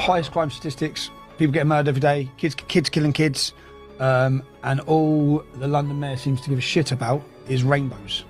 highest crime statistics. People getting murdered every day. Kids killing kids. And all the London mayor seems to give a shit about is rainbows.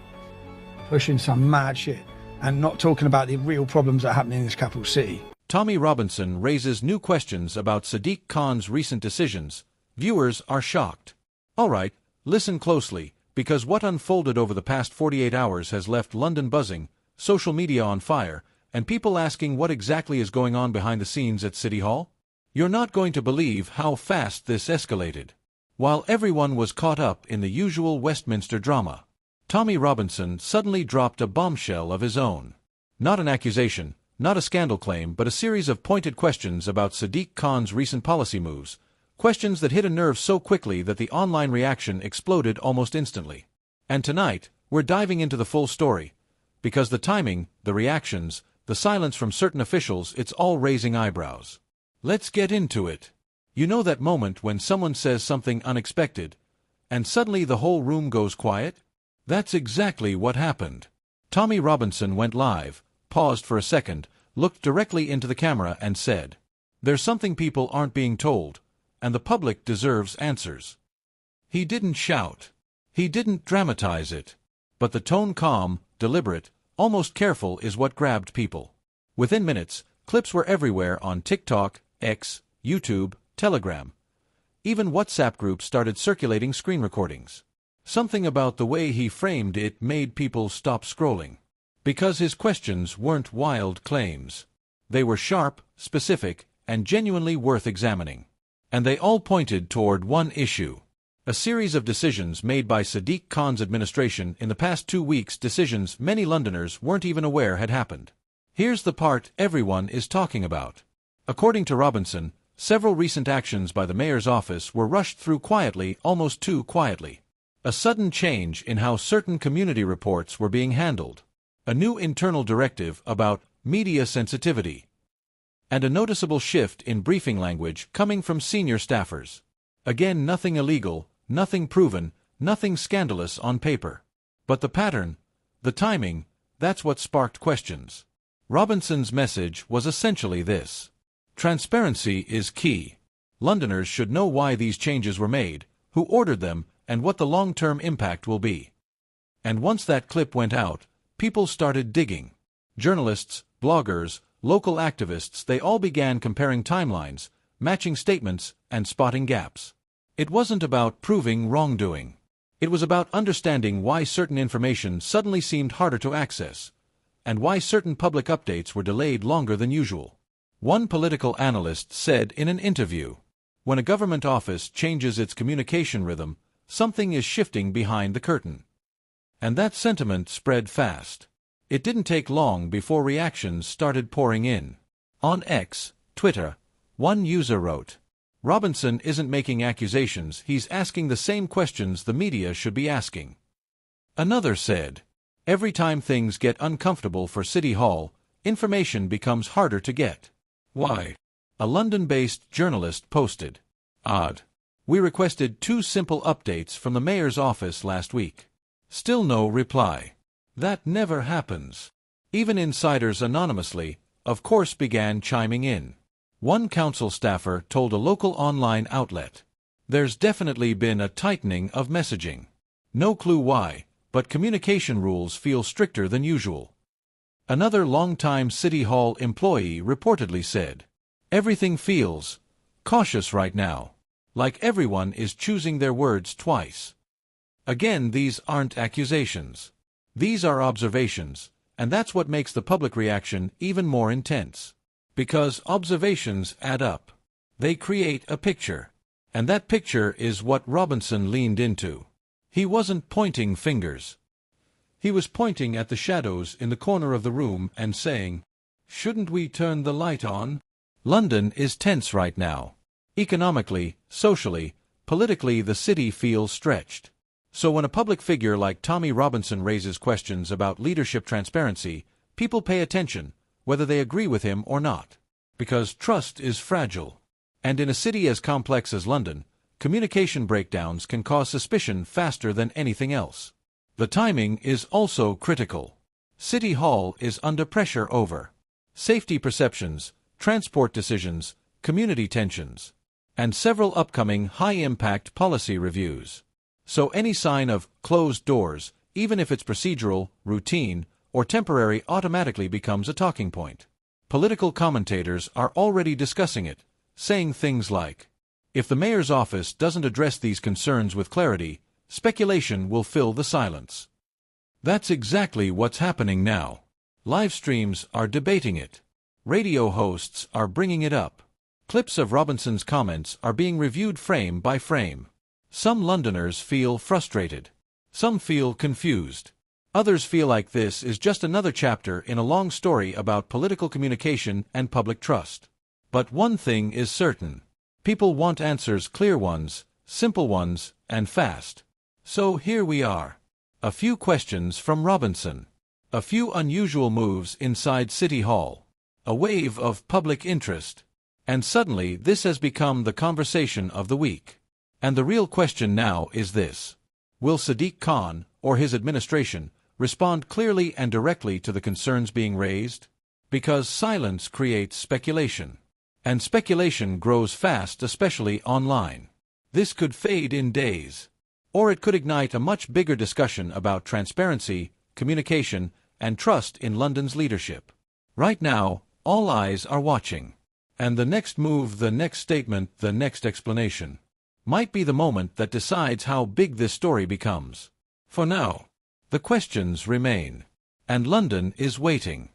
Pushing some mad shit. And not talking about the real problems that are happening in this capital city. Tommy Robinson raises new questions about Sadiq Khan's recent decisions. Viewers are shocked. Alright, listen closely, because what unfolded over the past 48 hours has left London buzzing, social media on fire, and people asking what exactly is going on behind the scenes at City Hall? You're not going to believe how fast this escalated. While everyone was caught up in the usual Westminster drama, Tommy Robinson suddenly dropped a bombshell of his own. Not an accusation, not a scandal claim, but a series of pointed questions about Sadiq Khan's recent policy moves, questions that hit a nerve so quickly that the online reaction exploded almost instantly. And tonight, we're diving into the full story, because the timing, the reactions, the silence from certain officials, it's all raising eyebrows. Let's get into it. You know that moment when someone says something unexpected, and suddenly the whole room goes quiet? That's exactly what happened. Tommy Robinson went live, paused for a second, looked directly into the camera and said, "There's something people aren't being told, and the public deserves answers." He didn't shout. He didn't dramatize it. But the tone, calm, deliberate, almost careful, is what grabbed people. Within minutes, clips were everywhere on TikTok, X, YouTube, Telegram. Even WhatsApp groups started circulating screen recordings. Something about the way he framed it made people stop scrolling. Because his questions weren't wild claims. They were sharp, specific, and genuinely worth examining. And they all pointed toward one issue. A series of decisions made by Sadiq Khan's administration in the past 2 weeks, decisions many Londoners weren't even aware had happened. Here's the part everyone is talking about. According to Robinson, several recent actions by the mayor's office were rushed through quietly, almost too quietly. A sudden change in how certain community reports were being handled. A new internal directive about media sensitivity. And a noticeable shift in briefing language coming from senior staffers. Again, nothing illegal, nothing proven, nothing scandalous on paper. But the pattern, the timing, that's what sparked questions. Robinson's message was essentially this: transparency is key. Londoners should know why these changes were made, who ordered them, and what the long-term impact will be. And once that clip went out, people started digging. Journalists, bloggers, local activists, they all began comparing timelines, matching statements, and spotting gaps. It wasn't about proving wrongdoing. It was about understanding why certain information suddenly seemed harder to access, and why certain public updates were delayed longer than usual. One political analyst said in an interview, "When a government office changes its communication rhythm, something is shifting behind the curtain." And that sentiment spread fast. It didn't take long before reactions started pouring in. On X, Twitter, one user wrote, "Robinson isn't making accusations, he's asking the same questions the media should be asking." Another said, "Every time things get uncomfortable for City Hall, information becomes harder to get." Why? A London-based journalist posted, "Odd. We requested 2 simple updates from the mayor's office last week. Still no reply. That never happens." Even insiders anonymously, of course, began chiming in. One council staffer told a local online outlet, "There's definitely been a tightening of messaging. No clue why, but communication rules feel stricter than usual." Another longtime City Hall employee reportedly said, "Everything feels cautious right now. Like everyone is choosing their words twice." Again, these aren't accusations. These are observations, and that's what makes the public reaction even more intense. Because observations add up. They create a picture. And that picture is what Robinson leaned into. He wasn't pointing fingers. He was pointing at the shadows in the corner of the room and saying, "Shouldn't we turn the light on?" London is tense right now. Economically, socially, politically, the city feels stretched. So when a public figure like Tommy Robinson raises questions about leadership transparency, people pay attention, whether they agree with him or not. Because trust is fragile. And in a city as complex as London, communication breakdowns can cause suspicion faster than anything else. The timing is also critical. City Hall is under pressure over safety perceptions, transport decisions, community tensions, and several upcoming high-impact policy reviews. So any sign of closed doors, even if it's procedural, routine, or temporary, automatically becomes a talking point. Political commentators are already discussing it, saying things like, if the mayor's office doesn't address these concerns with clarity, speculation will fill the silence. That's exactly what's happening now. Live streams are debating it. Radio hosts are bringing it up. Clips of Robinson's comments are being reviewed frame by frame. Some Londoners feel frustrated. Some feel confused. Others feel like this is just another chapter in a long story about political communication and public trust. But one thing is certain. People want answers, clear ones, simple ones, and fast. So here we are. A few questions from Robinson. A few unusual moves inside City Hall. A wave of public interest. And suddenly this has become the conversation of the week. And the real question now is this. Will Sadiq Khan, or his administration, respond clearly and directly to the concerns being raised? Because silence creates speculation. And speculation grows fast, especially online. This could fade in days. Or it could ignite a much bigger discussion about transparency, communication, and trust in London's leadership. Right now, all eyes are watching. And the next move, the next statement, the next explanation might be the moment that decides how big this story becomes. For now, the questions remain. And London is waiting.